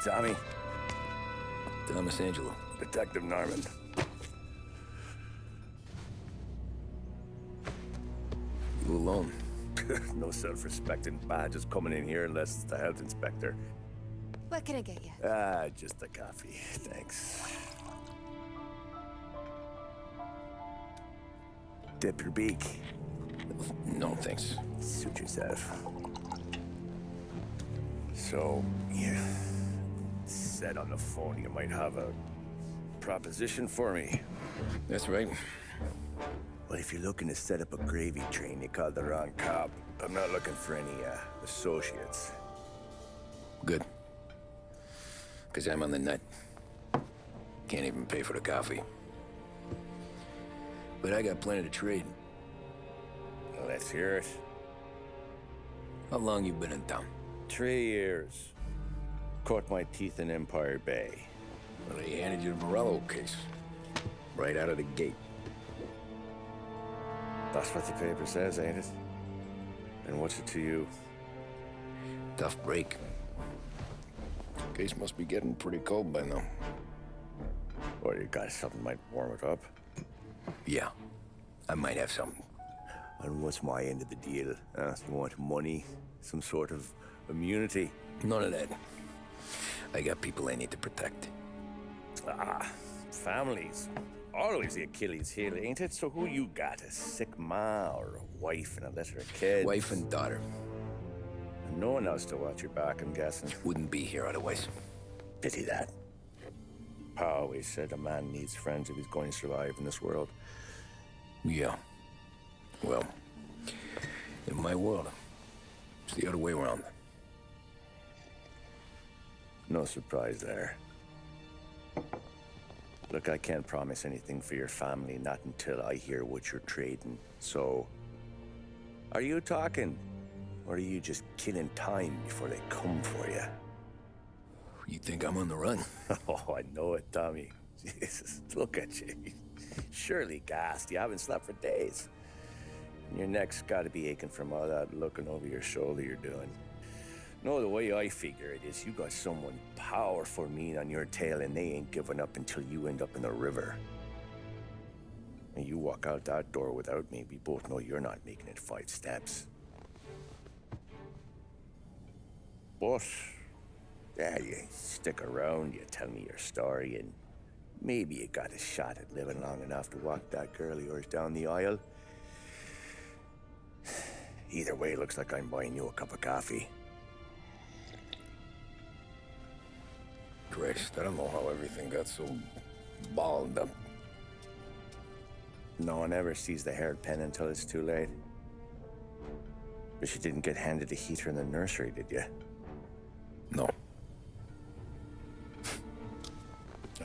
Tommy. Thomas Angelo. Detective Norman. You alone? No self-respecting badges coming in here unless it's the health inspector. What can I get you? Just a coffee, thanks. Dip your beak. No, thanks. Suit yourself. So, you said on the phone you might have a proposition for me. That's right. Well, if you're looking to set up a gravy train, you called the wrong cop. I'm not looking for any, associates. Good. Because I'm on the nut. Can't even pay for the coffee. But I got plenty to trade. Well, let's hear it. How long you been in town? 3 years. Caught my teeth in Empire Bay. Well, they handed you the Morello case. Right out of the gate. That's what the paper says, ain't it? And what's it to you? Tough break. Case must be getting pretty cold by now. Or you got something might warm it up? Yeah, I might have something. And what's my end of the deal? You want money? Some sort of immunity? None of that. I got people I need to protect. Families. Always the Achilles heel, ain't it? So who you got? A sick ma or a wife and a litter of kids? Wife and daughter. And no one else to watch your back, I'm guessing. Wouldn't be here otherwise. Pity that. Pa always said a man needs friends if he's going to survive in this world. Yeah. Well, in my world, it's the other way around. No surprise there. Look, I can't promise anything for your family, not until I hear what you're trading. So, are you talking? Or are you just killing time before they come for you? You think I'm on the run? Oh, I know it, Tommy. Jesus, look at you. Surely gassed. You haven't slept for days. And your neck's got to be aching from all that looking over your shoulder you're doing. No, the way I figure it is you got someone powerful mean on your tail and they ain't giving up until you end up in the river. And you walk out that door without me, we both know you're not making it 5 steps. But, yeah, you stick around, you tell me your story, and maybe you got a shot at living long enough to walk that girl of yours down the aisle. Either way, it looks like I'm buying you a cup of coffee. Christ, I don't know how everything got so balled up. No one ever sees the haired pen until it's too late. But you didn't get handed a heater in the nursery, did you? No.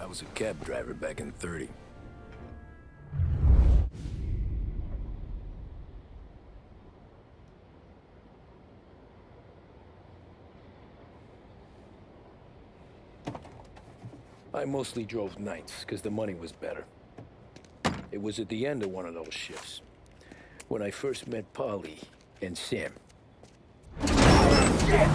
I was a cab driver back in '30. I mostly drove nights, because the money was better. It was at the end of one of those shifts, when I first met Polly and Sam. Shit!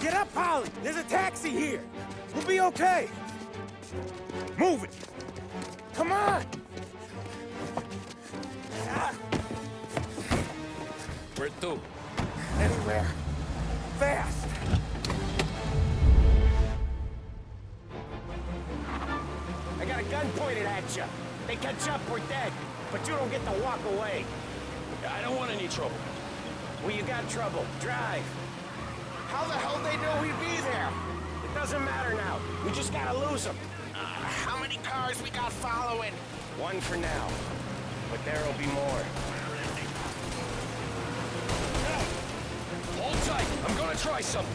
Get up, Polly! There's a taxi here! We'll be okay! Move it! Come on! Where to? Anywhere. Fast! I got a gun pointed at you. They catch up, we're dead. But you don't get to walk away. I don't want any trouble. Well, you got trouble. Drive. How the hell they know we'd be there? It doesn't matter now. We just gotta lose them. How many cars we got following? One for now. But there'll be more. Hold tight. I'm gonna try something.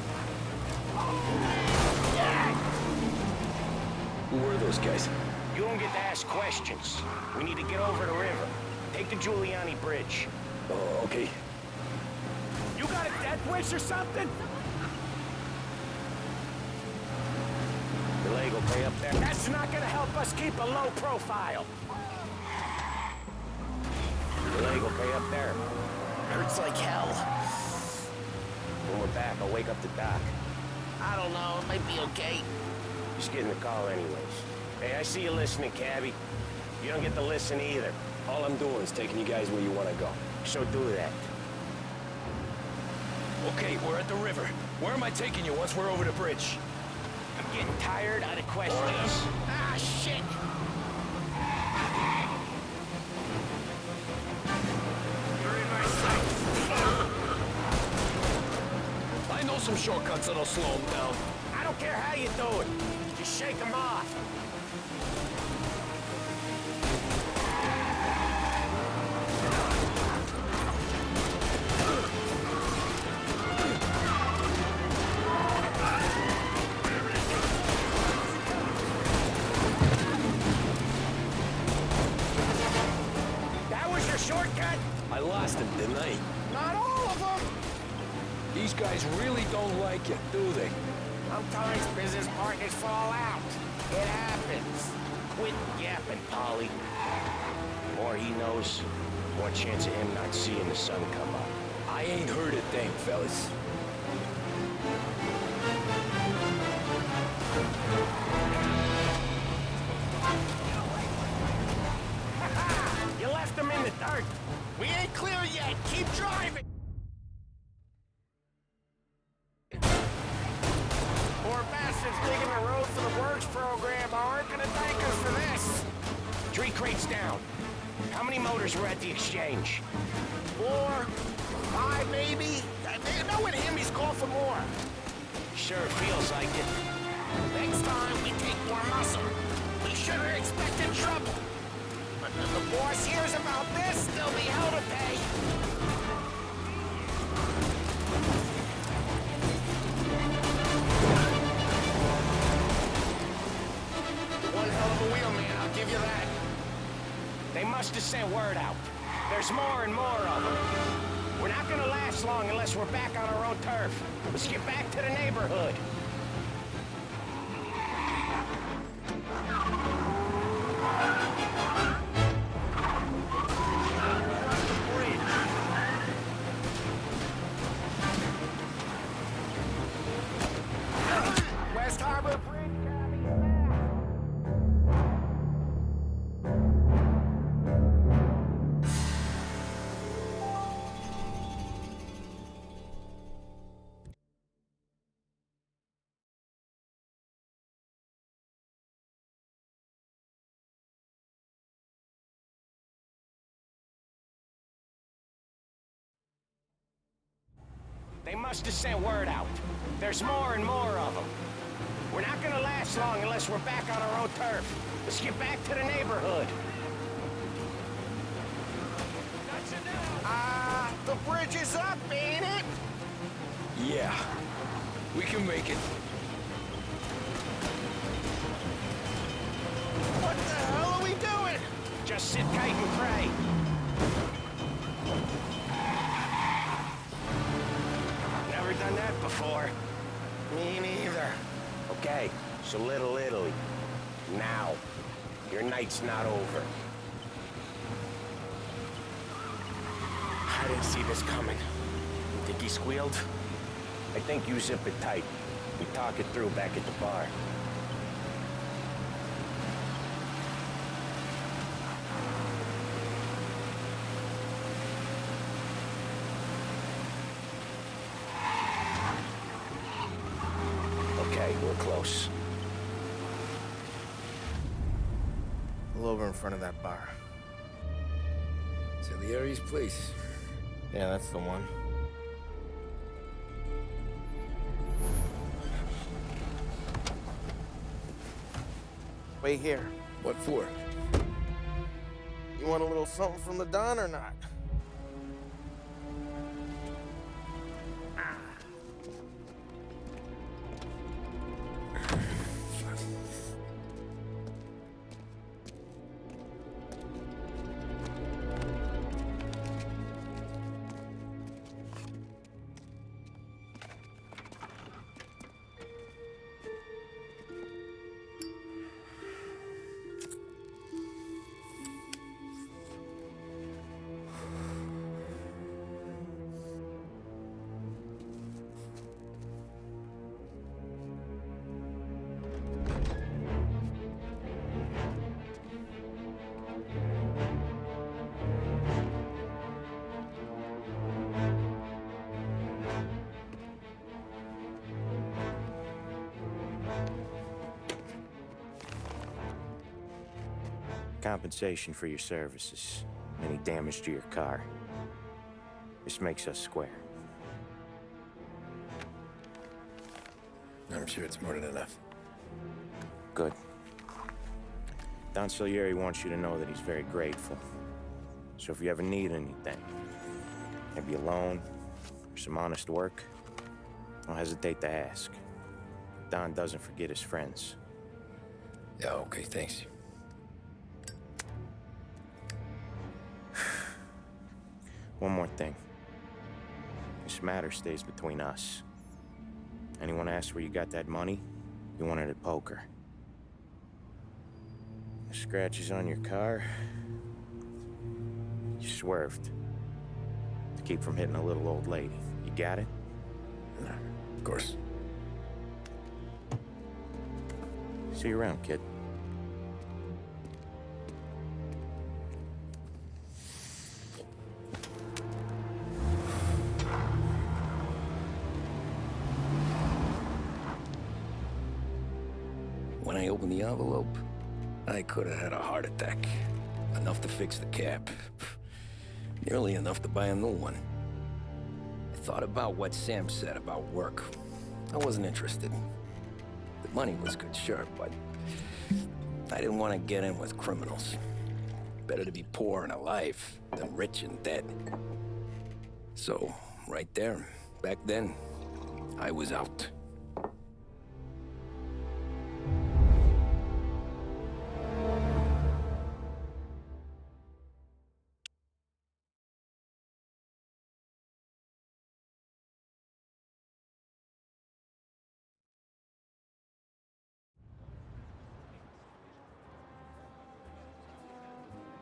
Who were those guys? You don't get to ask questions. We need to get over the river. Take the Giuliani Bridge. Oh, okay. You got a death wish or something? The leg will pay up there. That's not gonna help us keep a low profile. The leg will pay up there. Hurts like hell. When we're back, I'll wake up the doc. I don't know, it might be okay. Just getting the call anyways. Hey, I see you listening, cabbie. You don't get to listen either. All I'm doing is taking you guys where you want to go. So do that. Okay, we're at the river. Where am I taking you once we're over the bridge? I'm getting tired out of questions. Ah, shit! You're in my sight. I know some shortcuts that'll slow them down. I don't care how you do it. Just shake them off. That was your shortcut? I lost him, didn't I? Not all of them. These guys really don't like it, do they? Sometimes business partners fall out. It happens. Quit yapping, Polly. The more he knows, the more chance of him not seeing the sun come up. I ain't heard a thing, fellas. You left him in the dirt. We ain't clear yet! Keep driving! Poor bastards digging the road for the works program aren't gonna thank us for this. 3 crates down. How many motors were at the exchange? 4, 5 maybe? I know with him he's called for more. Sure feels like it. Next time we take more muscle. We should have expected trouble. But if the boss hears about this, there'll be hell to pay. One hell of a wheel, man, I'll give you that. They must have sent word out. There's more and more of them. We're not gonna last long unless we're back on our own turf. Let's get back to the neighborhood. West Harbor Bridge, Cabby, They must have sent word out. There's more and more of them. We're not gonna last long unless we're back on our own turf. Let's get back to the neighborhood. the bridge is up, ain't it? Yeah. We can make it. What the hell are we doing? Just sit tight and pray. Never done that before. Me neither. Okay, so Little Italy. Now. Your night's not over. I didn't see this coming. You think he squealed? I think you zip it tight. We talk it through back at the bar. Okay, we're close. Pull over in front of that bar. Salieri's place. Yeah, that's the one. Wait here. What for? You want a little something from the Don or not? Compensation for your services. Any damage to your car. This makes us square. I'm sure it's more than enough. Good. Don Salieri wants you to know that he's very grateful. So if you ever need anything, maybe a loan or some honest work, don't hesitate to ask. Don doesn't forget his friends. Yeah, okay, thanks. One more thing. This matter stays between us. Anyone asks where you got that money, you won it at poker. The scratches on your car, you swerved to keep from hitting a little old lady. You got it? Of course. See you around, kid. When I opened the envelope, I could have had a heart attack. Enough to fix the cap. Nearly enough to buy a new one. I thought about what Sam said about work. I wasn't interested. The money was good, sure, but I didn't want to get in with criminals. Better to be poor and alive than rich and dead. So, right there, back then, I was out.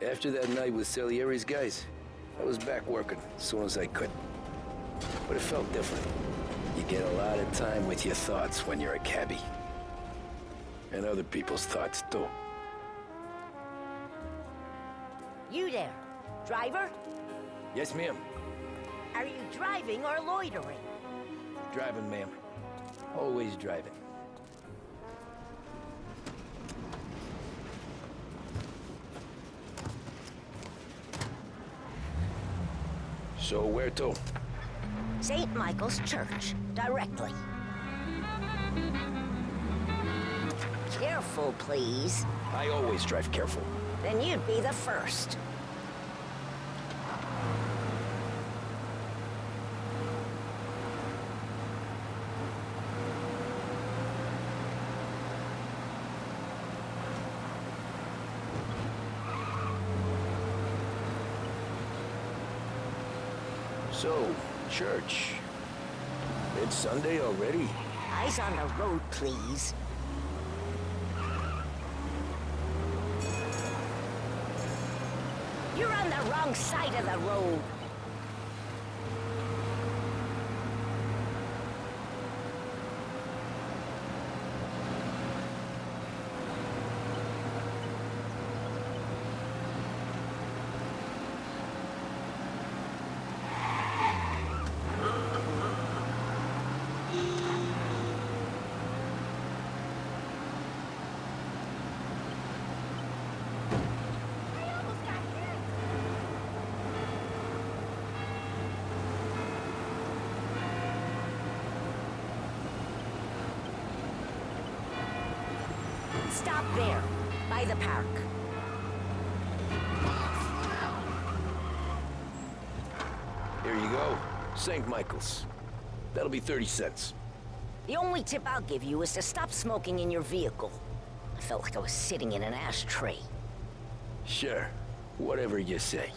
After that night with Salieri's guys, I was back working as soon as I could. But it felt different. You get a lot of time with your thoughts when you're a cabbie. And other people's thoughts, too. You there, driver? Yes, ma'am. Are you driving or loitering? Driving, ma'am. Always driving. So where to? St. Michael's Church, directly. Careful, please. I always drive careful. Then you'd be the first. So, church. It's Sunday already? Eyes on the road, please. You're on the wrong side of the road. Stop there, by the park. Here you go. St. Michael's. That'll be 30 cents. The only tip I'll give you is to stop smoking in your vehicle. I felt like I was sitting in an ashtray. Sure. Whatever you say.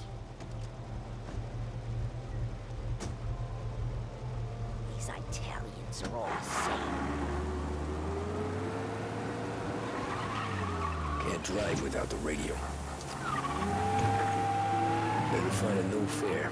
These Italians are all the same. Can't drive without the radio. Better find a new fare.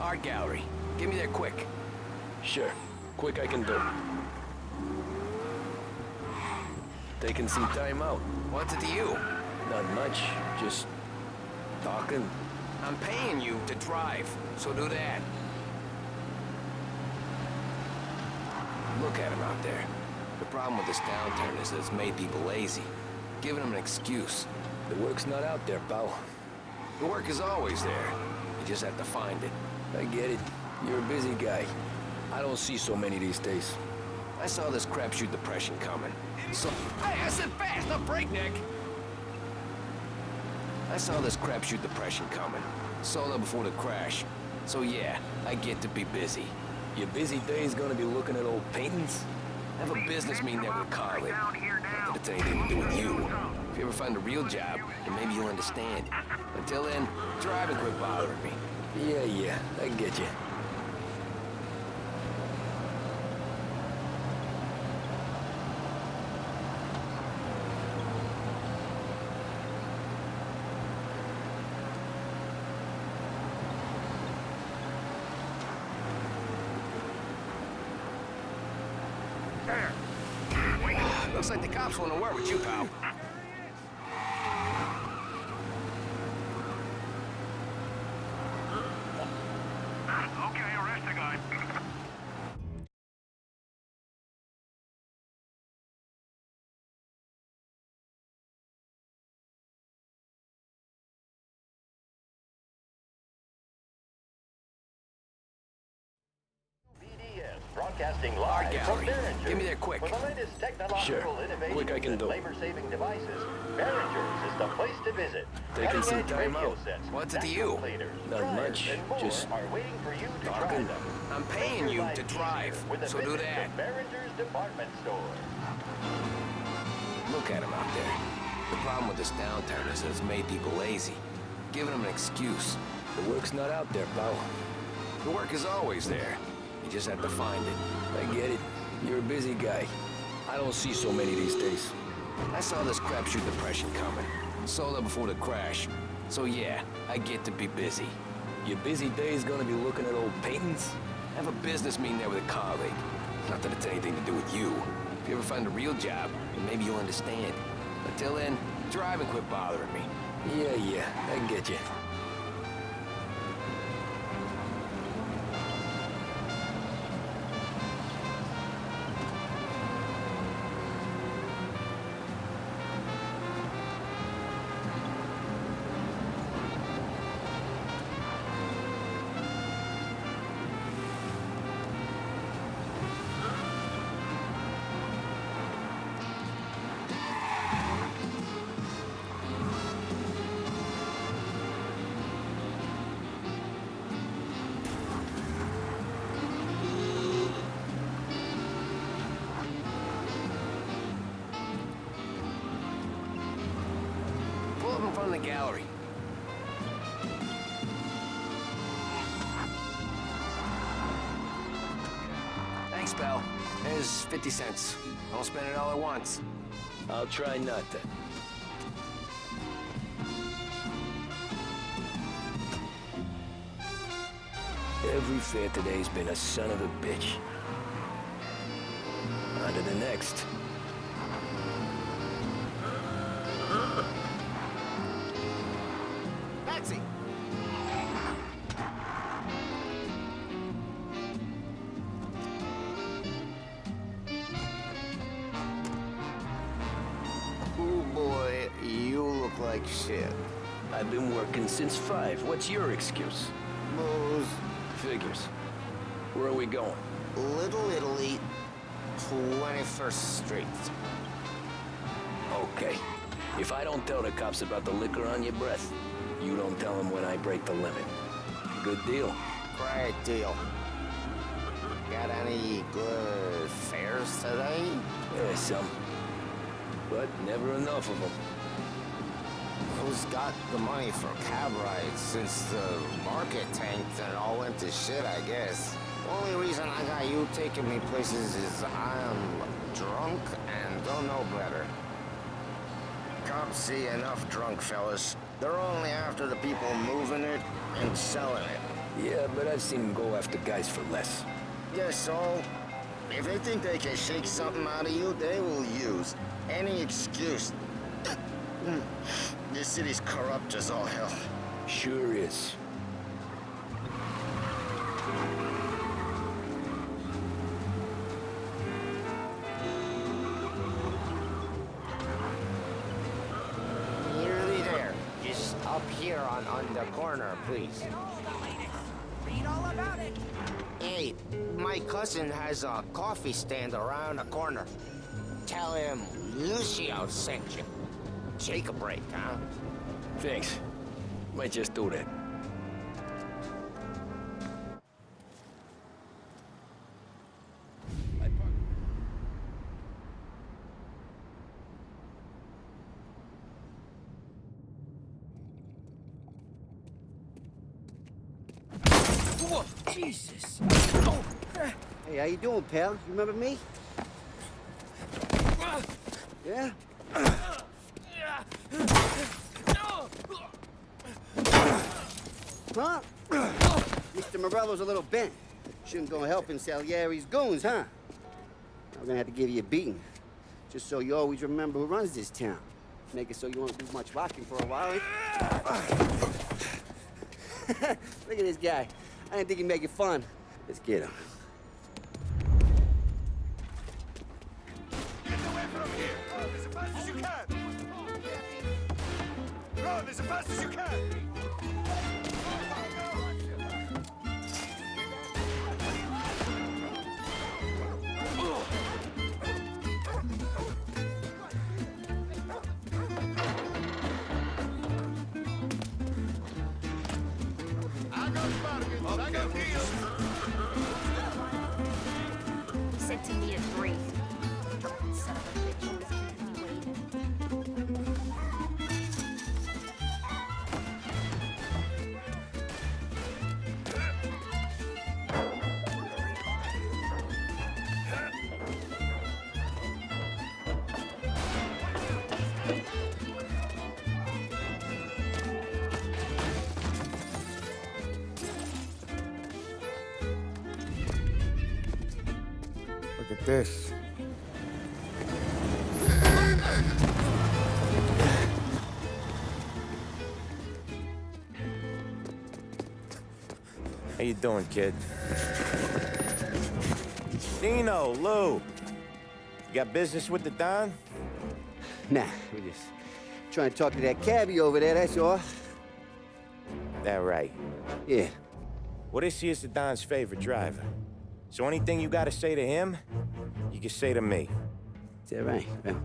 Art gallery. Get me there quick. Sure. Quick I can do. Taking some time out. What's it to you? Not much. Just talking. I'm paying you to drive, so do that. Look at him out there. The problem with this downturn is that it's made people lazy. Giving them an excuse. The work's not out there, pal. The work is always there. You just have to find it. I get it. You're a busy guy. I don't see so many these days. I saw this crapshoot depression coming. So, hey, I said fast, not breakneck. I saw this crapshoot depression coming. Saw that before the crash. So yeah, I get to be busy. Your busy day's gonna be looking at old paintings? I have a business meeting there with a colleague. Not that it's anything to do with you. If you ever find a real job, then maybe you'll understand. Until then, drive and quit bothering me. Yeah, I get you. Looks like the cops want to work with you, pal. Okay, arrest the guy. Broadcasting Art live gallery. from Behringer's. Get me there quick. For the latest technological Sure. innovations Quick I can and do. labor-saving devices, Behringer's is the place to visit. Taking some Cutting-edge time radio out. sets, What's it to vacuum you? cleaners, Not dryers, much. and more Just are waiting for you to try talking. them. I'm paying Make you your to life drive, easier with a so do visit that. to Behringer's department store. Look at him out there. The problem with this downturn is that it's made people lazy. Giving them an excuse. the work's not out there, pal. The work is always there. You just have to find it. I get it. You're a busy guy. I don't see so many these days. I saw this crapshoot depression coming. Saw that before the crash. So yeah, I get to be busy. Your busy day's gonna be looking at old paintings? I have a business meeting there with a colleague. Not that it's anything to do with you. If you ever find a real job, then maybe you'll understand. Until then, drive and quit bothering me. Yeah, I get you. Pull up in front of the gallery. Thanks, pal. There's 50 cents. Don't spend it all at once. I'll try not to. Every fare today's been a son of a bitch. On to the next. Taxi! Oh boy, you look like shit. I've been working since 5. What's your excuse? Booze, Figures. Where are we going? Little Italy, 21st Street. Okay. If I don't tell the cops about the liquor on your breath, you don't tell them when I break the limit. Good deal. Great deal. Got any good fares today? Yeah, some. But never enough of them. Who's got the money for cab rides since the market tanked and it all went to shit, I guess? Only reason I got you taking me places is I'm drunk and don't know better. Cops see enough drunk fellas. They're only after the people moving it and selling it. Yeah, but I've seen him go after guys for less. Yeah, so if they think they can shake something out of you, they will use any excuse. This city's corrupt as all hell. Sure is. Nearly there. Just up here on the corner, please. Read all about it. Hey, my cousin has a coffee stand around the corner. Tell him Lucio sent you. Take a break, huh? Thanks. Might just do that. Whoa, Jesus. Oh. Hey, how you doing, pal? You remember me? Yeah? Huh? Mr. Morello's a little bent. Shouldn't go helping Salieri's goons, huh? I'm gonna have to give you a beating. Just so you always remember who runs this town. Make it so you won't do much rocking for a while. Look at this guy. I didn't think he'd make it fun. Let's get him. Get away from here! Run as fast as you can! Run as fast as you can! I got deals! Said to me to breathe. Son of a bitch, always keeping me waiting. Look at this. How you doing, kid? Dino, Lou. You got business with the Don? Nah, we're just trying to talk to that cabbie over there, that's all. That right. Yeah. Well, this here's the Don's favorite driver. So anything you gotta say to him, you can say to me. Is that right? Well,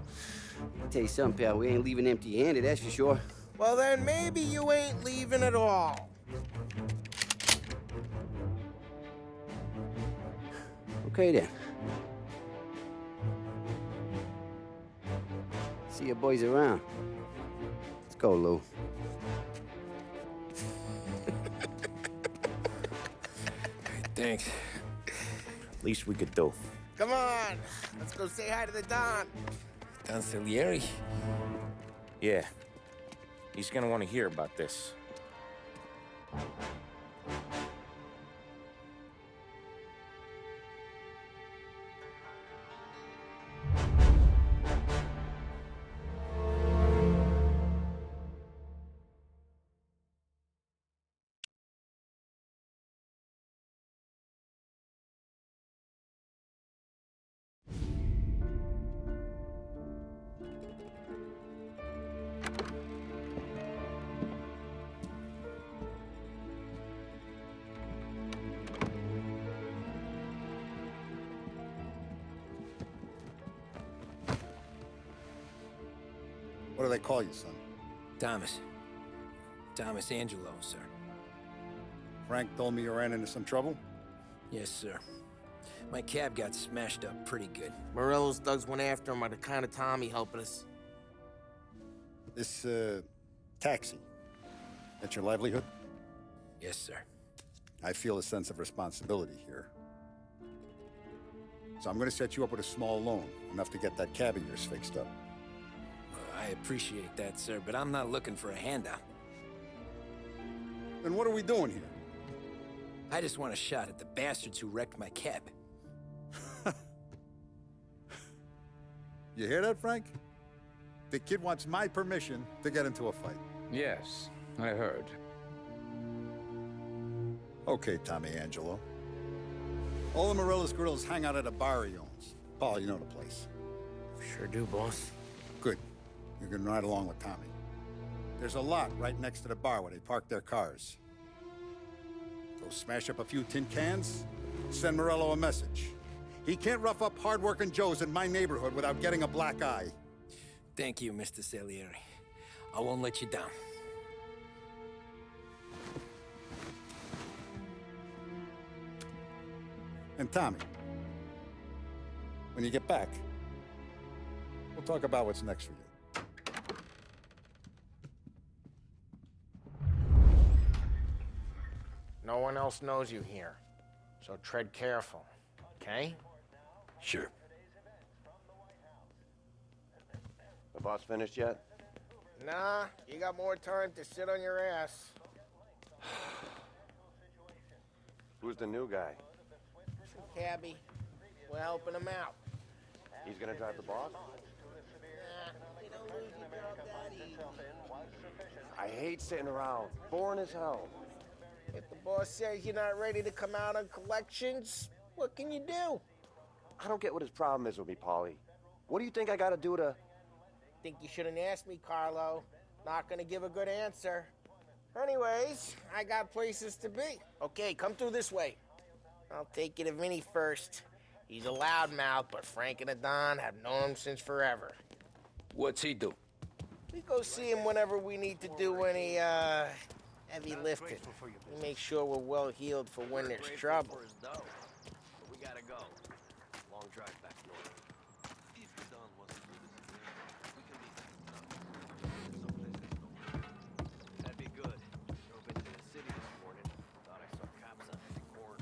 I'll tell you something, pal. We ain't leaving empty-handed, that's for sure. Well, then maybe you ain't leaving at all. Okay, then. See your boys around. Let's go, Lou. Thanks. Least we could do. Come on, let's go say hi to the Don. Don Salieri? Yeah. He's gonna want to hear about this. What do they call you, son? Thomas. Thomas Angelo, sir. Frank told me you ran into some trouble? Yes, sir. My cab got smashed up pretty good. Morello's thugs went after him by the kind of Tommy helping us. This, taxi. That's your livelihood? Yes, sir. I feel a sense of responsibility here. So I'm gonna set you up with a small loan, enough to get that cab of yours fixed up. I appreciate that, sir, but I'm not looking for a handout. Then what are we doing here? I just want a shot at the bastards who wrecked my cab. You hear that, Frank? The kid wants my permission to get into a fight. Yes, I heard. Okay, Tommy Angelo. All the Morello's girls hang out at a bar he owns. Paul, you know the place. Sure do, boss. Good. You can ride along with Tommy. There's a lot right next to the bar where they park their cars. Go smash up a few tin cans, send Morello a message. He can't rough up hard-working Joes in my neighborhood without getting a black eye. Thank you, Mr. Salieri. I won't let you down. And Tommy, when you get back, we'll talk about what's next for you. No one else knows you here, so tread careful, okay? Sure. The boss finished yet? Nah, you got more time to sit on your ass. Who's the new guy? Cabby, we're helping him out. He's gonna drive the boss? You don't lose your job that easy. I hate sitting around. Boring as hell. If the boss says you're not ready to come out on collections, what can you do? I don't get what his problem is with me, Paulie. What do you think I gotta do to... Think you shouldn't ask me, Carlo. Not gonna give a good answer. Anyways, I got places to be. Okay, come through this way. I'll take you to Vinny first. He's a loudmouth, but Frank and the Don have known him since forever. What's he do? We go see him whenever we need to do any, heavy lifting. We make sure we're well healed for when there's trouble. We gotta go. Long drive back north. If Don wants to do this again, we can meet someplace. That'd be good. Drove into the city this morning. Thought I saw cops on every corner.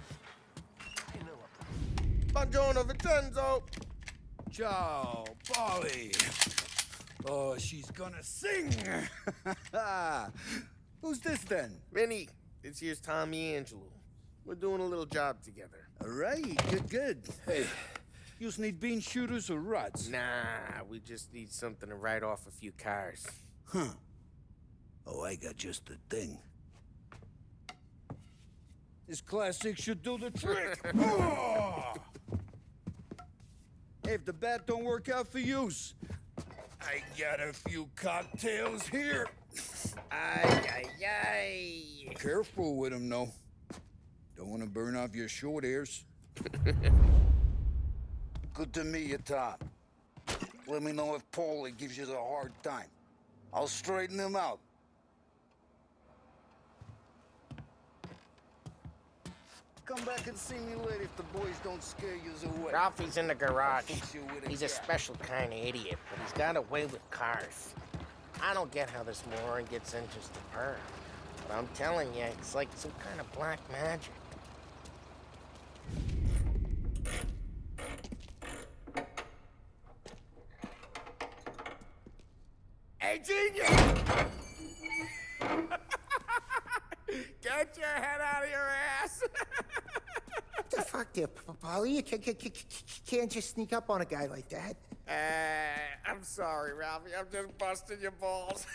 Buongiorno, Vincenzo! Ciao, Polly. Oh, she's gonna sing. Who's this then? Vinny, this here's Tommy Angelo. We're doing a little job together. All right, good. Hey, you need bean shooters or rods? Nah, we just need something to write off a few cars. Huh. Oh, I got just the thing. This classic should do the trick. Oh! Hey, if the bat don't work out for yous, I got a few cocktails here. Ay. Careful with them, though. Don't want to burn off your short hairs. Good to meet you, Tom. Let me know if Paulie gives you a hard time. I'll straighten him out. Come back and see me later if the boys don't scare you away. Ralphie's in the garage. He's a special kind of idiot, but he's got a way with cars. I don't get how this moron gets interested in her. But I'm telling you, it's like some kind of black magic. Hey, genius! Get your head out of your ass! What the fuck there, Polly? You can't just sneak up on a guy like that. I'm sorry, Ralphie. I'm just busting your balls.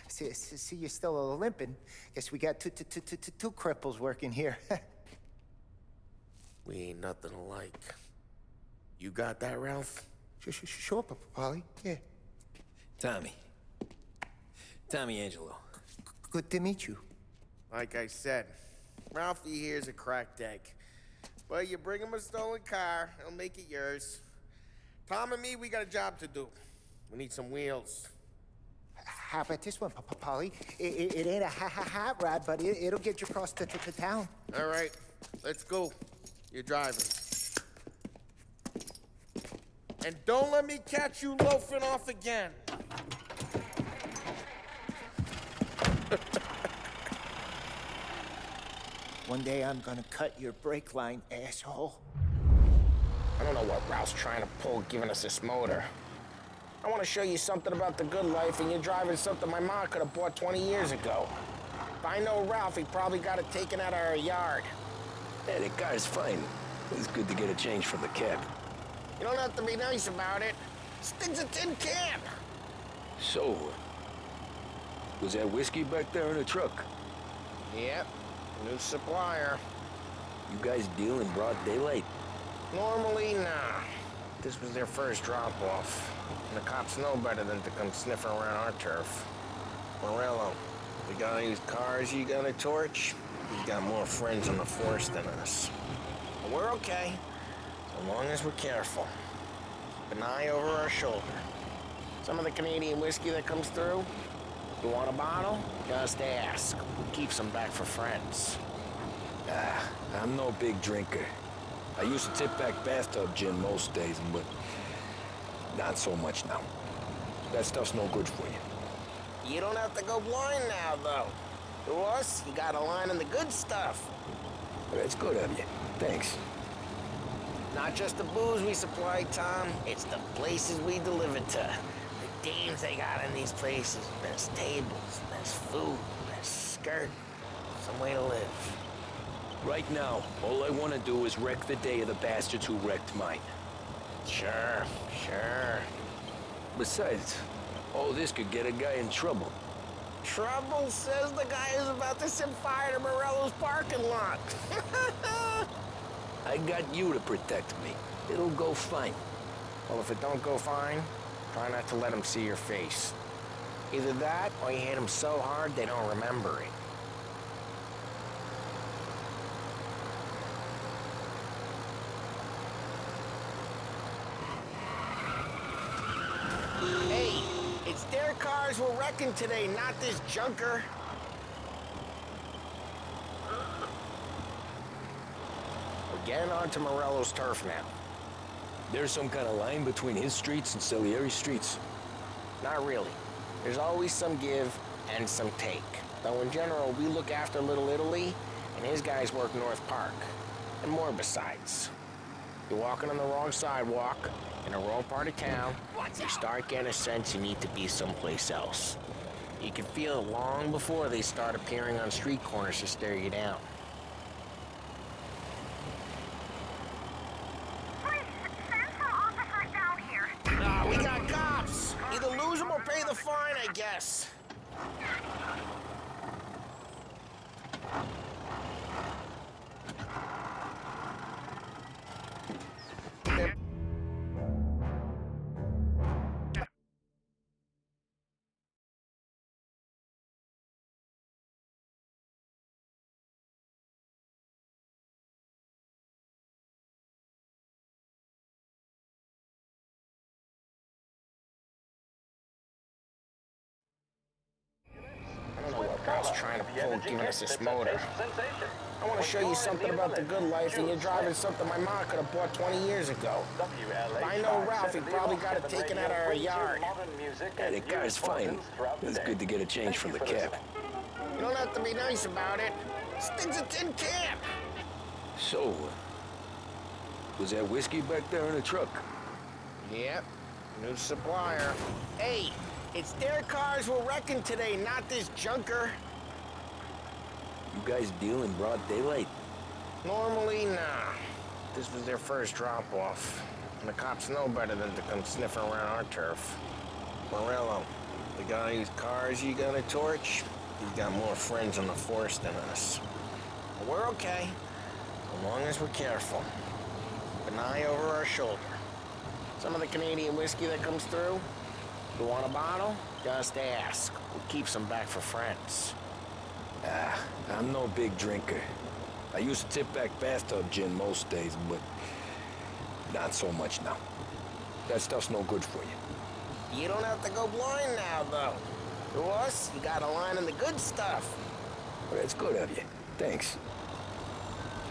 See, you're still limping. Guess we got two cripples working here. We ain't nothing alike. You got that, Ralph? Sure, Polly. Yeah. Tommy Angelo. Good to meet you. Like I said, Ralphie here's a cracked egg. But you bring him a stolen car, he'll make it yours. Tom and me, we got a job to do. We need some wheels. How about this one, Polly? It ain't a hot rod, but it'll get you across to town. All right, let's go. You're driving. And don't let me catch you loafing off again. One day I'm gonna cut your brake line, asshole. I don't know what Ralph's trying to pull giving us this motor. I want to show you something about the good life, and you're driving something my mom could have bought 20 years ago. If I know Ralph, he probably got it taken out of our yard. Hey, the car's fine. It's good to get a change from the cab. You don't have to be nice about it. Stig's a tin can. So, was that whiskey back there in the truck? Yep, new supplier. You guys deal in broad daylight? Normally, nah. This was their first drop-off. And the cops know better than to come sniffing around our turf. Morello, we got any cars you got a torch? He's got more friends on the force than us. But we're okay, so long as we're careful. Keep an eye over our shoulder. Some of the Canadian whiskey that comes through, you want a bottle? Just ask. We'll keep some back for friends. I'm no big drinker. I used to tip back bathtub gin most days, but not so much now. That stuff's no good for you. You don't have to go blind now, though. To us, you got a line in the good stuff. That's good of you. Thanks. Not just the booze we supply, Tom. It's the places we deliver to. The dames they got in these places. There's tables, there's food, there's skirt. Some way to live. Right now, all I want to do is wreck the day of the bastards who wrecked mine. Sure. Besides, all this could get a guy in trouble. Trouble, says the guy who's about to set fire to Morello's parking lot. I got you to protect me. It'll go fine. Well, if it don't go fine, try not to let them see your face. Either that, or you hit them so hard they don't remember it. Hey, it's their cars we're wrecking today, not this junker. We're getting onto Morello's turf now. There's some kind of line between his streets and Salieri's streets? Not really. There's always some give and some take. Though in general, we look after Little Italy, and his guys work North Park. And more besides. You're walking on the wrong sidewalk, in a wrong part of town, you start getting a sense you need to be someplace else. You can feel it long before they start appearing on street corners to stare you down. We got cops! Either lose them or pay the fine, I guess. Guy's trying to pull, giving us this motor. I want to show you something about the good life, and you're driving something my mom could have bought 20 years ago. If I know Ralph, he probably got it taken out of our yard. Hey, the car's fine. It's good to get a change from the cab. You don't have to be nice about it. Stig's a tin can. So, was that whiskey back there in the truck? Yep, new supplier. Hey, it's their cars we're wrecking today, not this junker. You guys deal in broad daylight? Normally, nah. This was their first drop-off. And the cops know better than to come sniffing around our turf. Morello, the guy whose cars you got a torch, he's got more friends on the force than us. But we're okay, as long as we're careful. Keep an eye over our shoulder. Some of the Canadian whiskey that comes through, you want a bottle? Just ask. We'll keep some back for friends. I'm no big drinker. I used to tip back bathtub gin most days, but not so much now. That stuff's no good for you. You don't have to go blind now, though. To us, you got a line in the good stuff. Well, that's good of you. Thanks.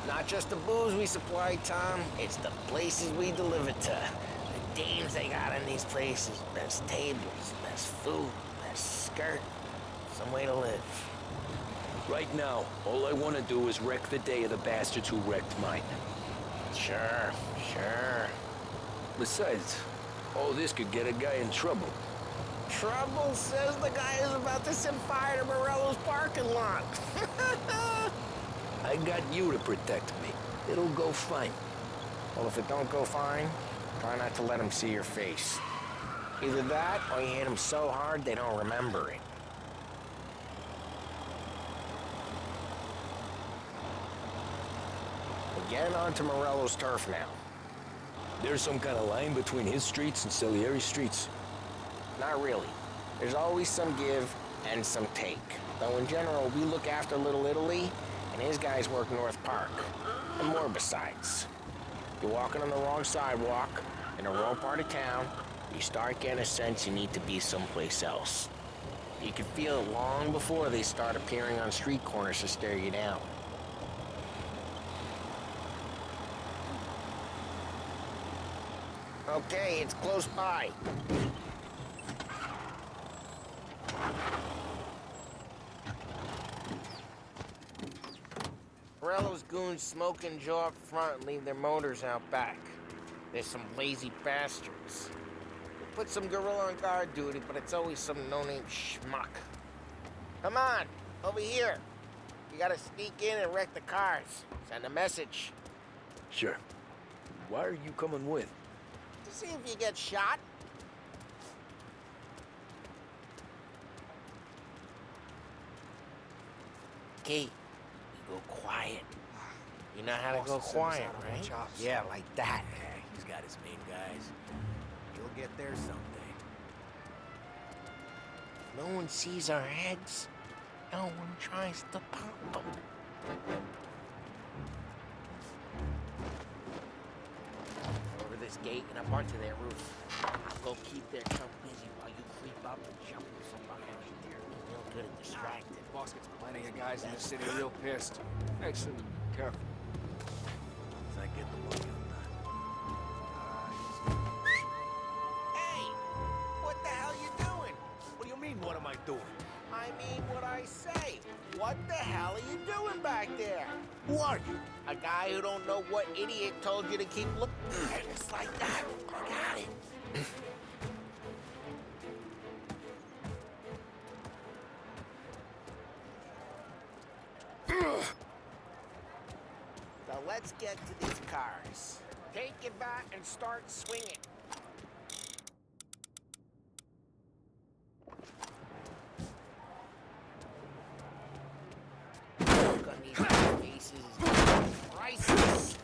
Not just the booze we supply, Tom. It's the places we deliver to. The dames they got in these places. There's tables, there's food, there's skirt. Some way to live. Right now, all I want to do is wreck the day of the bastards who wrecked mine. Sure. Besides, all this could get a guy in trouble. Trouble says the guy is about to set fire to Morello's parking lot. I got you to protect me. It'll go fine. Well, if it don't go fine, try not to let him see your face. Either that, or you hit them so hard they don't remember it. We're getting onto Morello's turf now. There's some kind of line between his streets and Salieri's streets. Not really. There's always some give and some take. Though in general, we look after Little Italy, and his guys work North Park. And more besides. You're walking on the wrong sidewalk, in the wrong part of town, you start getting a sense you need to be someplace else. You can feel it long before they start appearing on street corners to stare you down. Okay, it's close by. Morello's goons smoke and jaw up front and leave their motors out back. They're some lazy bastards. They put some gorilla on guard duty, but it's always some no-name schmuck. Come on, over here. You gotta sneak in and wreck the cars. Send a message. Sure. Why are you coming with? To see if you get shot. Okay, you go quiet. You know how to go quiet, right? Yeah, like that. Yeah, he's got his main guys. You'll get there someday. No one sees our heads. No one tries to pop them. Over this gate and up onto their roof. I'll go keep their chump busy while you creep up and jump from behind there. Real good and distracted. Boss gets plenty of guys in the city real pissed. Excellent. Careful. As I get the money on Hey! What the hell you doing? What do you mean, what am I doing? I mean what I say. What the hell are you doing back there? Who are you? A guy who don't know what idiot told you to keep looking. Just like that. I got it. So let's get to these cars. Take it back and start swinging. Look on these faces. Priceless.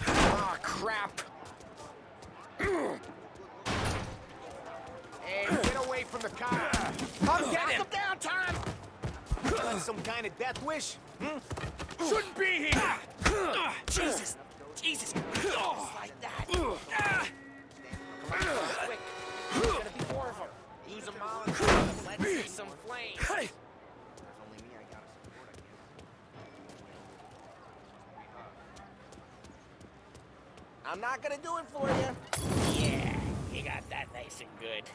Ah, crap. Hey, get away from the car! Come get him down, Tom! Some kind of death wish? Hmm? Shouldn't be here! Jesus! Jesus! Just like that. Come on, quick. There's gonna be more of them. Use a molotov. Let's see some flames. There's only me I gotta support, I guess. I'm not gonna do it for you. Yeah, you got that nice and good.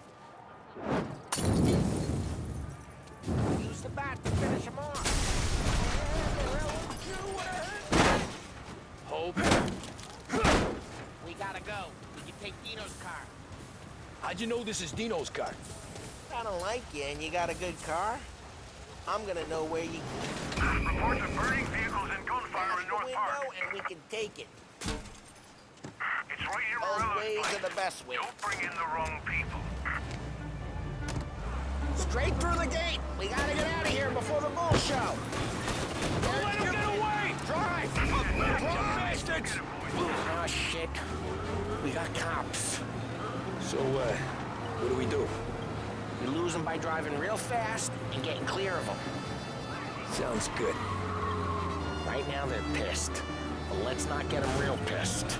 Use the bat to finish him off. Hope. We gotta go. We can take Dino's car. How'd you know this is Dino's car? I don't like you and you got a good car. I'm gonna know where you... Reports of burning vehicles and gunfire in North Park. and we can take it. It's right here, Those Morello's ways place. are the best ways. Don't bring in the wrong people. Straight through the gate. We gotta get out of here before the bull show. Don't let him get away! Drive! Drive! Bastards! Oh, shit. We got cops. So, what do we do? We lose them by driving real fast and getting clear of them. Sounds good. Right now, they're pissed. But let's not get them real pissed.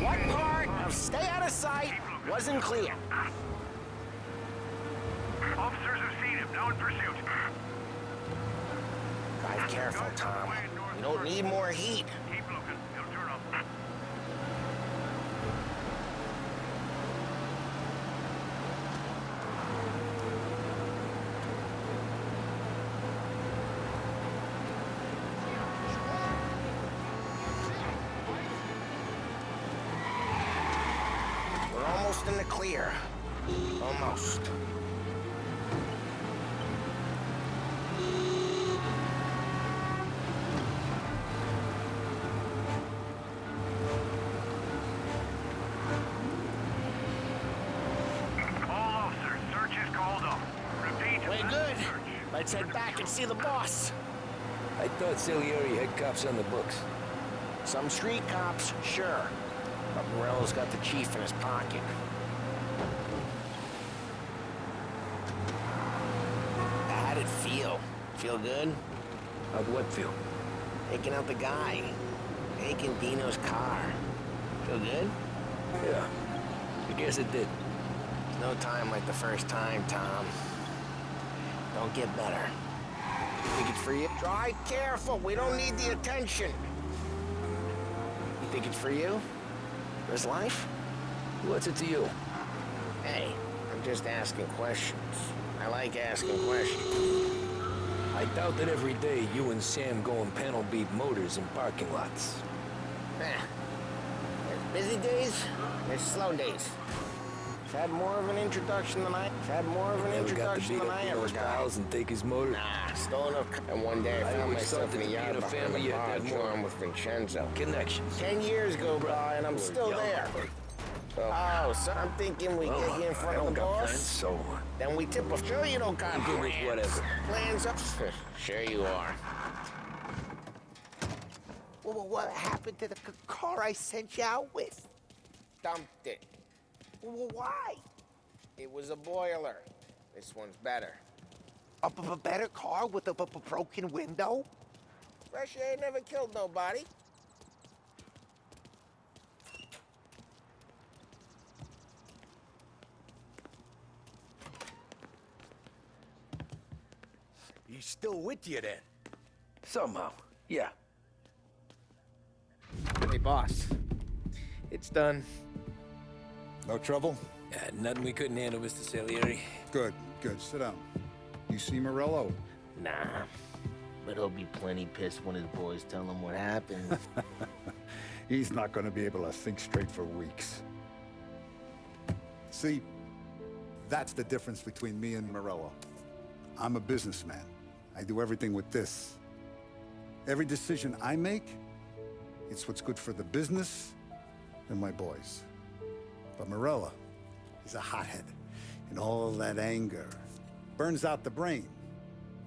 What part of stay out of sight wasn't clear? Officers have seen him, now in pursuit. Drive careful, Tom. We don't need more heat. Keep looking, he'll turn up. We're almost in the clear. Almost. All officers, search is called up. Repeat. Way good. Let's head back and see the boss. I thought Salieri had cops on the books. Some street cops, sure. But Morello's got the chief in his pocket. How'd it feel? Feel good? How'd what feel? Taking out the guy. Taking Dino's car. Feel good? Yeah, I guess it did. No time like the first time, Tom. Don't get better. You think it's for you? Drive careful. We don't need the attention. You think it's for you? For his life? What's it to you? Hey, I'm just asking questions. I like asking questions. I doubt that every day you and Sam go and panel beat motors in parking lots. There's busy days, there's slow days. I've had more of an introduction than I ever got. Pals and take his motor? Nah, stolen up. And one day I found myself in the yard behind the bar, joined with Vincenzo. Connections. 10 years go by and I'm still there. Oh, so I'm thinking we get you in front of the boss. So then we tip off. Sure you don't got good with plans. whatever. Plans up. Sure you are. Well, what happened to the car I sent you out with? Dumped it. Well, why? It was a boiler. This one's better. A better car with a broken window? Fresh air never killed nobody. He's still with you then? Somehow, yeah. Hey, boss. It's done. No trouble? Yeah, nothing we couldn't handle, Mr. Salieri. Good, good. Sit down. You see Morello? Nah. But he'll be plenty pissed when his boys tell him what happened. He's not going to be able to think straight for weeks. See, that's the difference between me and Morello. I'm a businessman. I do everything with this. Every decision I make, it's what's good for the business and my boys. But Morello, he's a hothead. And all that anger burns out the brain.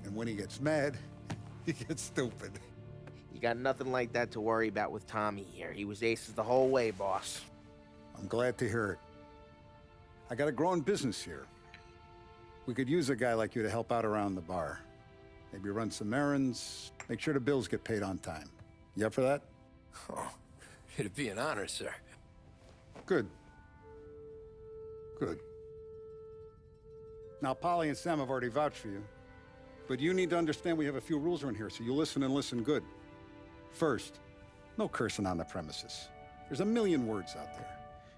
And when he gets mad, he gets stupid. You got nothing like that to worry about with Tommy here. He was aces the whole way, boss. I'm glad to hear it. I got a growing business here. We could use a guy like you to help out around the bar. Maybe run some errands, make sure the bills get paid on time. You up for that? Oh, it'd be an honor, sir. Good. Good. Now, Polly and Sam have already vouched for you. But you need to understand we have a few rules around here, so you listen and listen good. First, no cursing on the premises. There's a million words out there.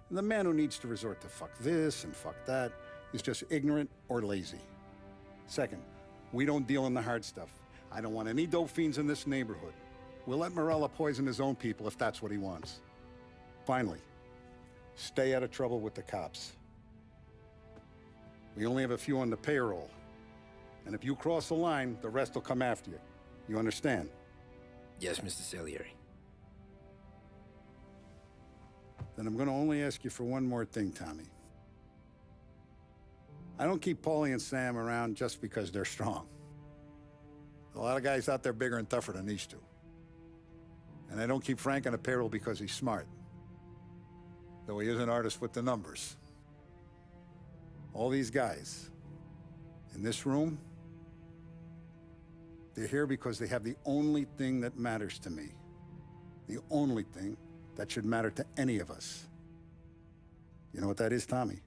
And the man who needs to resort to fuck this and fuck that is just ignorant or lazy. Second, we don't deal in the hard stuff. I don't want any dope fiends in this neighborhood. We'll let Morello poison his own people if that's what he wants. Finally, stay out of trouble with the cops. We only have a few on the payroll. And if you cross the line, the rest will come after you. You understand? Yes, Mr. Salieri. Then I'm gonna only ask you for one more thing, Tommy. I don't keep Paulie and Sam around just because they're strong. A lot of guys out there bigger and tougher than these two. And I don't keep Frank on the payroll because he's smart. Though he is an artist with the numbers. All these guys in this room, they're here because they have the only thing that matters to me. The only thing that should matter to any of us. You know what that is, Tommy?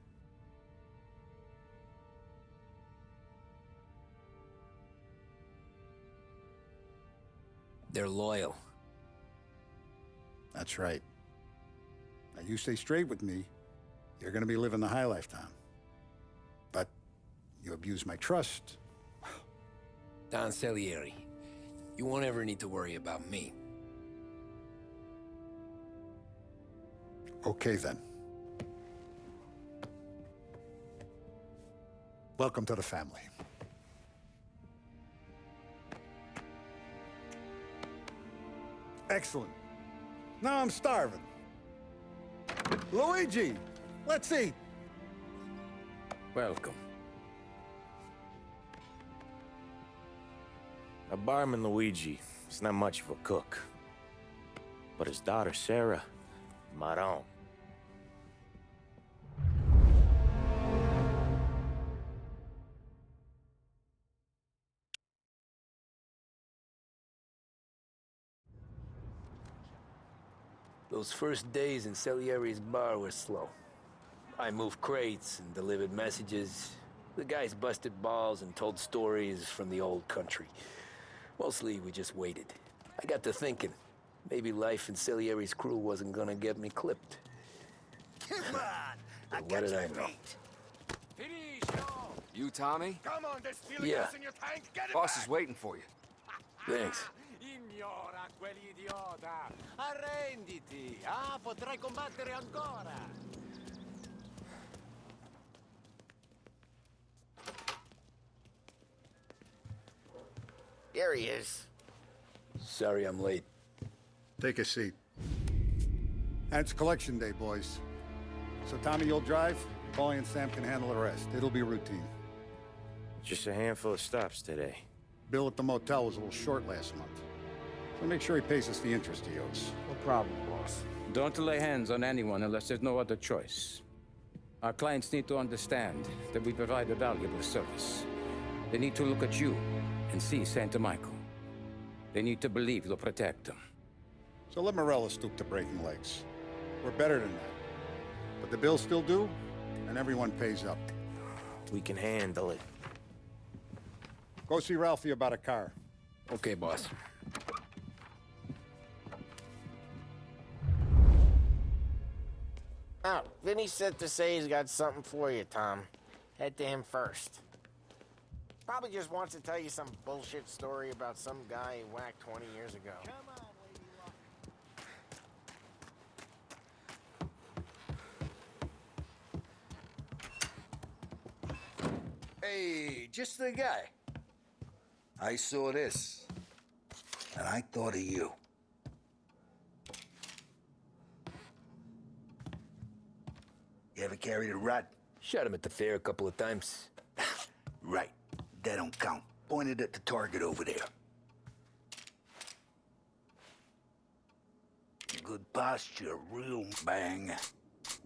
They're loyal. That's right. Now, you stay straight with me, you're gonna be living the high life, Tom. But you abuse my trust. Don Salieri, you won't ever need to worry about me. Okay, then. Welcome to the family. Excellent. Now I'm starving. Luigi, let's eat. Welcome. A barman Luigi is not much of a cook. But his daughter Sarah, Maron. Those first days in Salieri's bar were slow. I moved crates and delivered messages. The guys busted balls and told stories from the old country. Mostly, we just waited. I got to thinking, maybe life in Salieri's crew wasn't gonna get me clipped. Come on! But what did I know? You, Tommy? Come on, there's fuel Yeah. gas in your tank. Get it Boss back. is waiting for you. Thanks. Ignora quell'idiota! Arrenditi! Ah, potrai combattere ancora! Here he is. Sorry I'm late. Take a seat. And it's collection day, boys. So Tommy, you'll drive. Paulie and Sam can handle the rest. It'll be routine. Just a handful of stops today. Bill at the motel was a little short last month. So make sure he pays us the interest he owes. No problem, boss. Don't lay hands on anyone unless there's no other choice. Our clients need to understand that we provide a valuable service. They need to look at you and see Santa Michael. They need to believe you'll protect them. So let Morella stoop to breaking legs. We're better than that. But the bill's still due, and everyone pays up. We can handle it. Go see Ralphie about a car. Okay, boss. Oh, Vinny said to say he's got something for you, Tom. Head to him first. Probably just wants to tell you some bullshit story about some guy he whacked 20 years ago. Hey, just the guy. I saw this, and I thought of you. You ever carried a rod? Shot him at the fair a couple of times. Right. That don't count. Pointed at the target over there. Good posture, real bang.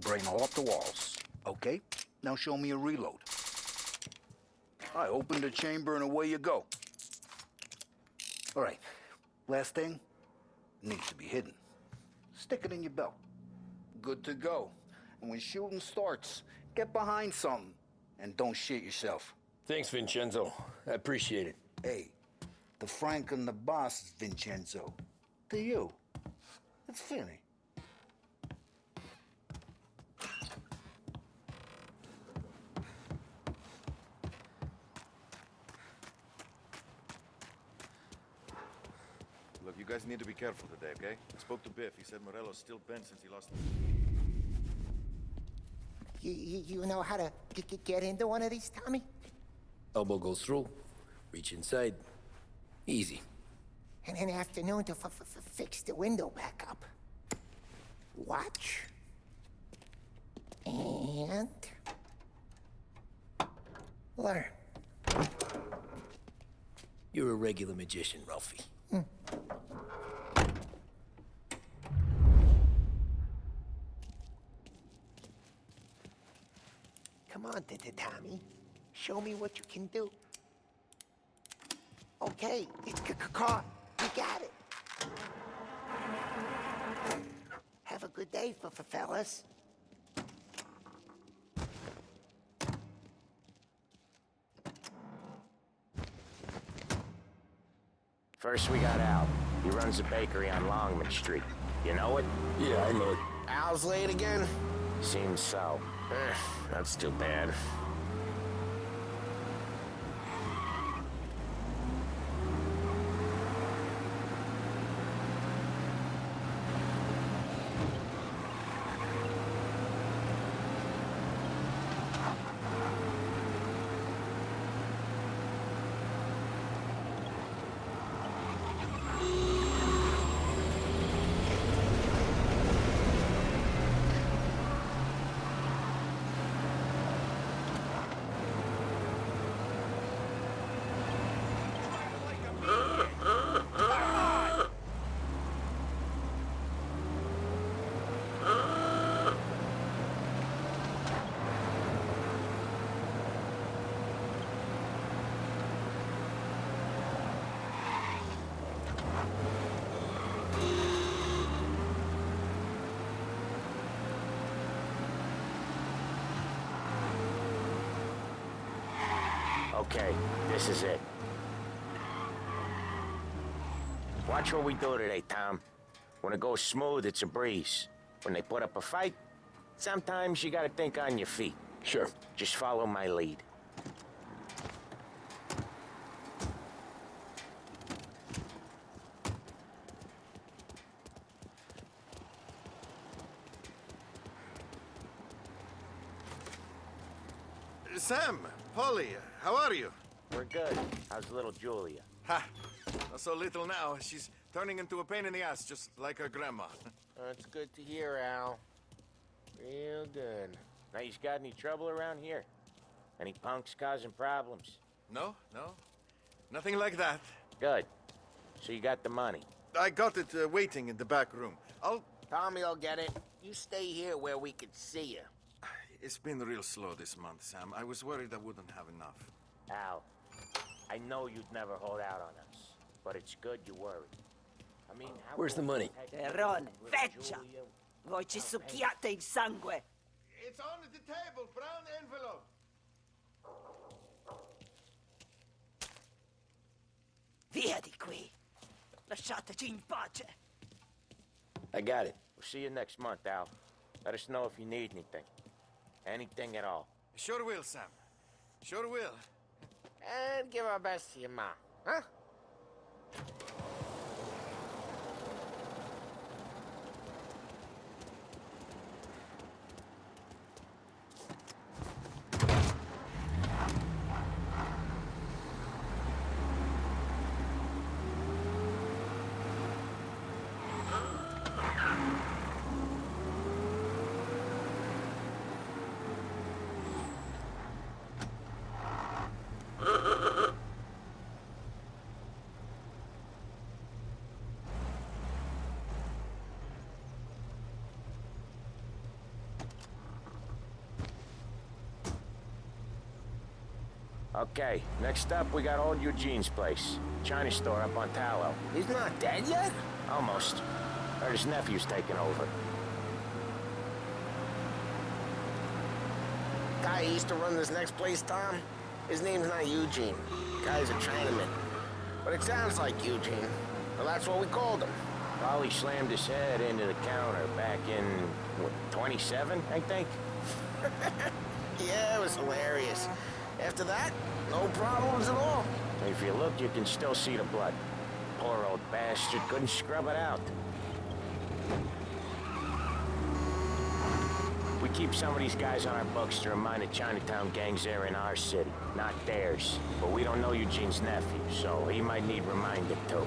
Brain off the walls. Okay, now show me a reload. I open the chamber and away you go. All right, last thing, needs to be hidden. Stick it in your belt. Good to go. And when shooting starts, get behind something and don't shit yourself. Thanks, Vincenzo. I appreciate it. Hey, the Frank and the boss is Vincenzo. To you, it's Vinny. Look, you guys need to be careful today, okay? I spoke to Biff. He said Morello's still bent since he lost... You know how to get into one of these, Tommy? Elbow goes through. Reach inside. Easy. And an afternoon to fix the window back up. Watch. And... learn. You're a regular magician, Ralphie. Come on, Tommy. Show me what you can do. Okay, it's caught. You got it. Have a good day, fellas. First we got Al. He runs a bakery on Longman Street. You know it? Yeah, I know it. Al's late again? Seems so. That's too bad. Okay, this is it. Watch what we do today, Tom. When it goes smooth, it's a breeze. When they put up a fight, sometimes you gotta think on your feet. Sure. Just follow my lead. Sam, Polly, how are you? We're good. How's little Julia? Ha! Not so little now. She's turning into a pain in the ass, just like her grandma. It's good to hear, Al. Real good. Now, you got any trouble around here? Any punks causing problems? No, no. Nothing like that. Good. So you got the money? I got it waiting in the back room. Tommy'll get it. You stay here where we can see you. It's been real slow this month, Sam. I was worried I wouldn't have enough. Al, I know you'd never hold out on us, but it's good you worry. I mean, Where's the money? Terrone, feccia! Voi ci succhiate il sangue! It's on the table, brown envelope. Via di qui! Lasciateci in pace! I got it. We'll see you next month, Al. Let us know if you need anything. Anything at all. Sure will, Sam. Sure will. And give our best to your mom, huh? Okay, next up, we got old Eugene's place. China store up on Tallow. He's not dead yet? Almost. Heard his nephew's taking over. Guy who used to run this next place, Tom? His name's not Eugene. Guy's a Chinaman. But it sounds like Eugene. Well, that's what we called him. Probably slammed his head into the counter back in, what, 27, I think? Yeah, it was hilarious. After that, no problems at all. If you look, you can still see the blood. Poor old bastard couldn't scrub it out. We keep some of these guys on our books to remind the Chinatown gangs they're in our city, not theirs. But we don't know Eugene's nephew, so he might need reminded too.